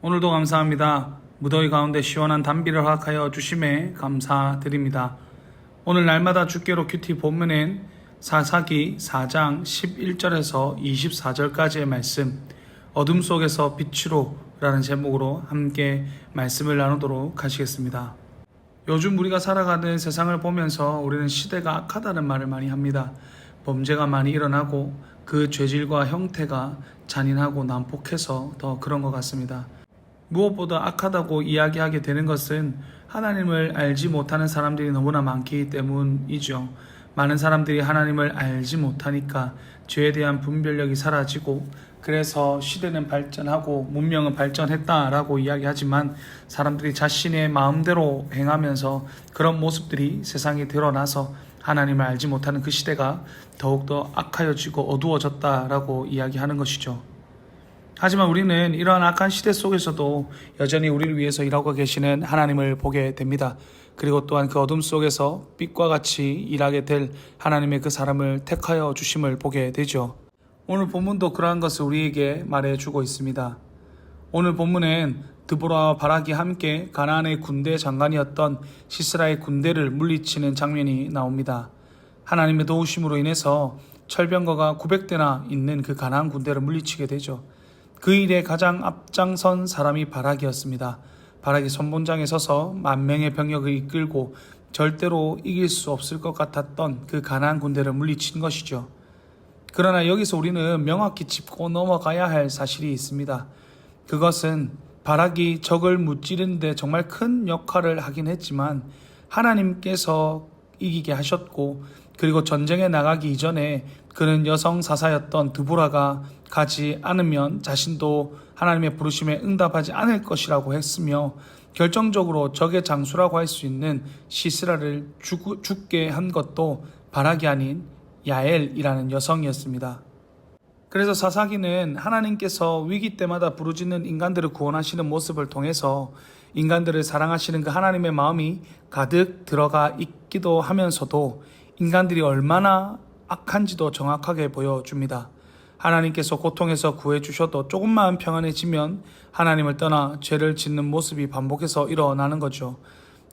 오늘도 감사합니다. 무더위 가운데 시원한 단비를 허락하여 주심에 감사드립니다. 오늘 날마다 주께로 큐티 본문엔 사사기 4장 11절에서 24절까지의 말씀, 어둠 속에서 빛으로 라는 제목으로 함께 말씀을 나누도록 하시겠습니다. 요즘 우리가 살아가는 세상을 보면서 우리는 시대가 악하다는 말을 많이 합니다. 범죄가 많이 일어나고 그 죄질과 형태가 잔인하고 난폭해서 더 그런 것 같습니다. 무엇보다 악하다고 이야기하게 되는 것은 하나님을 알지 못하는 사람들이 너무나 많기 때문이죠. 많은 사람들이 하나님을 알지 못하니까 죄에 대한 분별력이 사라지고, 그래서 시대는 발전하고 문명은 발전했다라고 이야기하지만 사람들이 자신의 마음대로 행하면서 그런 모습들이 세상에 드러나서 하나님을 알지 못하는 그 시대가 더욱더 악하여지고 어두워졌다라고 이야기하는 것이죠. 하지만 우리는 이러한 악한 시대 속에서도 여전히 우리를 위해서 일하고 계시는 하나님을 보게 됩니다. 그리고 또한 그 어둠 속에서 빛과 같이 일하게 될 하나님의 그 사람을 택하여 주심을 보게 되죠. 오늘 본문도 그러한 것을 우리에게 말해주고 있습니다. 오늘 본문엔 드보라와 바락이 함께 가나안의 군대 장관이었던 시스라의 군대를 물리치는 장면이 나옵니다. 하나님의 도우심으로 인해서 철병거가 900대나 있는 그 가나안 군대를 물리치게 되죠. 그 일에 가장 앞장선 사람이 바락이었습니다. 바락이 선봉장에 서서 10,000명의 병력을 이끌고 절대로 이길 수 없을 것 같았던 그 가나안 군대를 물리친 것이죠. 그러나 여기서 우리는 명확히 짚고 넘어가야 할 사실이 있습니다. 그것은 바락이 적을 무찌르는 데 정말 큰 역할을 하긴 했지만 하나님께서 이기게 하셨고, 그리고 전쟁에 나가기 이전에 그는 여성 사사였던 드보라가 가지 않으면 자신도 하나님의 부르심에 응답하지 않을 것이라고 했으며, 결정적으로 적의 장수라고 할 수 있는 시스라를 죽게 한 것도 바락이 아닌 야엘이라는 여성이었습니다. 그래서 사사기는 하나님께서 위기 때마다 부르짖는 인간들을 구원하시는 모습을 통해서 인간들을 사랑하시는 그 하나님의 마음이 가득 들어가 있기도 하면서도 인간들이 얼마나 악한지도 정확하게 보여줍니다. 하나님께서 고통에서 구해주셔도 조금만 평안해지면 하나님을 떠나 죄를 짓는 모습이 반복해서 일어나는 거죠.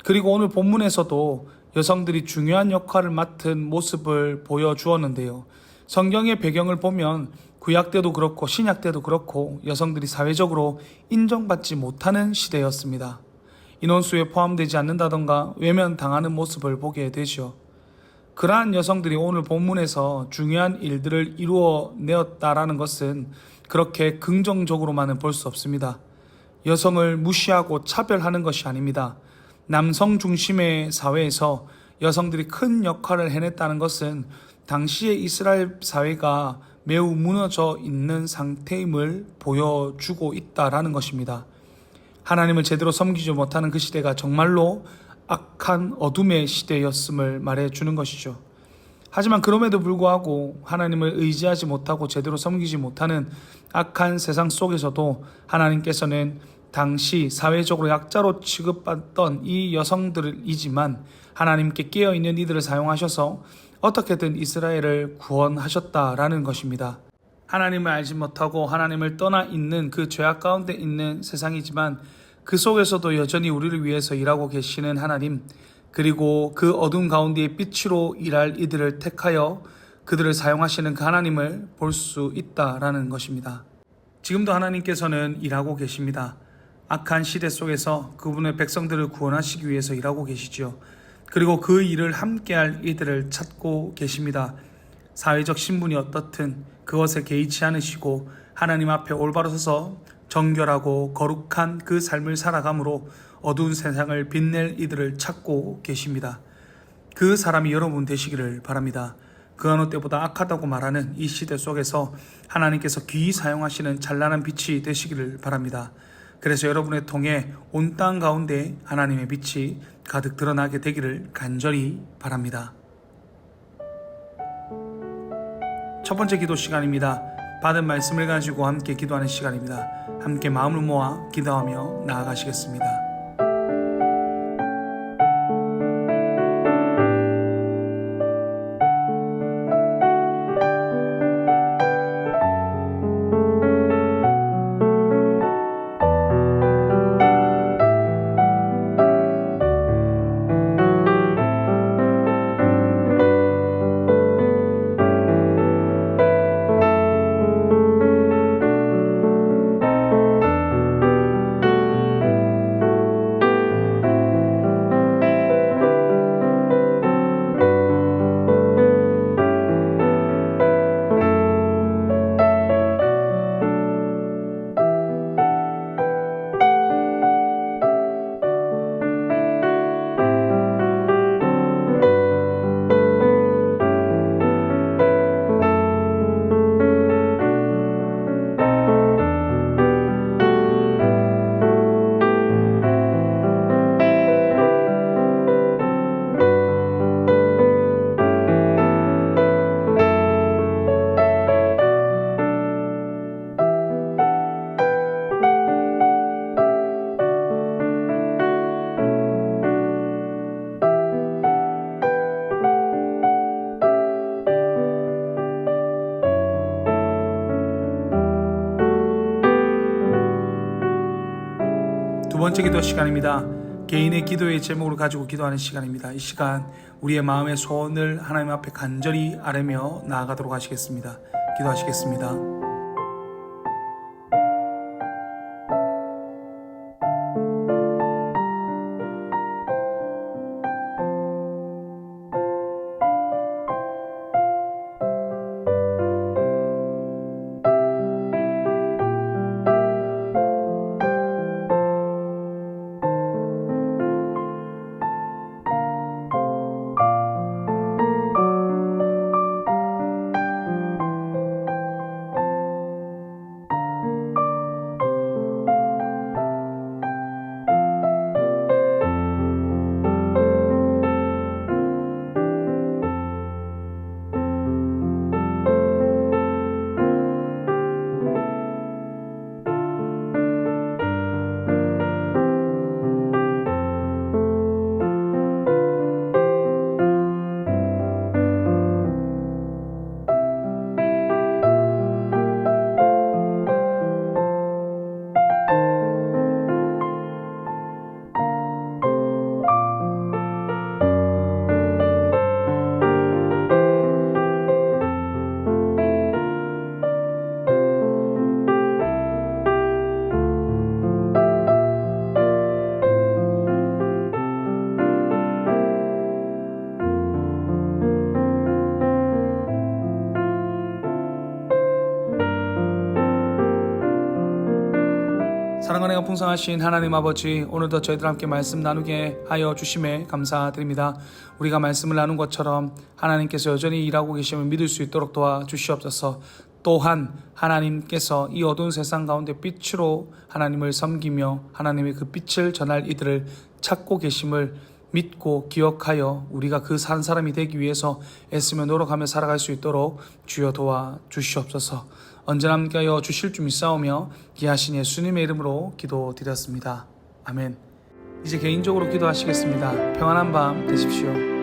그리고 오늘 본문에서도 여성들이 중요한 역할을 맡은 모습을 보여주었는데요. 성경의 배경을 보면 구약 때도 그렇고 신약 때도 그렇고 여성들이 사회적으로 인정받지 못하는 시대였습니다. 인원수에 포함되지 않는다던가 외면당하는 모습을 보게 되죠. 그러한 여성들이 오늘 본문에서 중요한 일들을 이루어내었다라는 것은 그렇게 긍정적으로만은 볼 수 없습니다. 여성을 무시하고 차별하는 것이 아닙니다. 남성 중심의 사회에서 여성들이 큰 역할을 해냈다는 것은 당시의 이스라엘 사회가 매우 무너져 있는 상태임을 보여주고 있다라는 것입니다. 하나님을 제대로 섬기지 못하는 그 시대가 정말로 악한 어둠의 시대였음을 말해주는 것이죠. 하지만 그럼에도 불구하고 하나님을 의지하지 못하고 제대로 섬기지 못하는 악한 세상 속에서도 하나님께서는 당시 사회적으로 약자로 취급받던 이 여성들이지만 하나님께 깨어있는 이들을 사용하셔서 어떻게든 이스라엘을 구원하셨다라는 것입니다. 하나님을 알지 못하고 하나님을 떠나 있는 그 죄악 가운데 있는 세상이지만 그 속에서도 여전히 우리를 위해서 일하고 계시는 하나님, 그리고 그 어둠 가운데의 빛으로 일할 이들을 택하여 그들을 사용하시는 그 하나님을 볼 수 있다라는 것입니다. 지금도 하나님께서는 일하고 계십니다. 악한 시대 속에서 그분의 백성들을 구원하시기 위해서 일하고 계시죠. 그리고 그 일을 함께할 이들을 찾고 계십니다. 사회적 신분이 어떻든 그것에 개의치 않으시고 하나님 앞에 올바로 서서 정결하고 거룩한 그 삶을 살아감으로 어두운 세상을 빛낼 이들을 찾고 계십니다. 그 사람이 여러분 되시기를 바랍니다. 그 어느 때보다 악하다고 말하는 이 시대 속에서 하나님께서 귀히 사용하시는 찬란한 빛이 되시기를 바랍니다. 그래서 여러분의 통해 온 땅 가운데 하나님의 빛이 가득 드러나게 되기를 간절히 바랍니다. 첫 번째 기도 시간입니다. 받은 말씀을 가지고 함께 기도하는 시간입니다. 함께 마음을 모아 기도하며 나아가시겠습니다. 번째 기도 시간입니다. 개인의 기도의 제목을 가지고 기도하는 시간입니다. 이 시간 우리의 마음의 소원을 하나님 앞에 간절히 아뢰며 나아가도록 하시겠습니다. 기도하시겠습니다. 사랑하는 풍성하신 하나님 아버지, 오늘도 저희들 함께 말씀 나누게 하여 주심에 감사드립니다. 우리가 말씀을 나눈 것처럼 하나님께서 여전히 일하고 계심을 믿을 수 있도록 도와주시옵소서. 또한 하나님께서 이 어두운 세상 가운데 빛으로 하나님을 섬기며 하나님의 그 빛을 전할 이들을 찾고 계심을 믿고 기억하여 우리가 그 산 사람이 되기 위해서 애쓰며 노력하며 살아갈 수 있도록 주여 도와주시옵소서. 언제나 함께하여 주실 줄 믿사오며 귀하신 예수님의 이름으로 기도드렸습니다. 아멘. 이제 개인적으로 기도하시겠습니다. 평안한 밤 되십시오.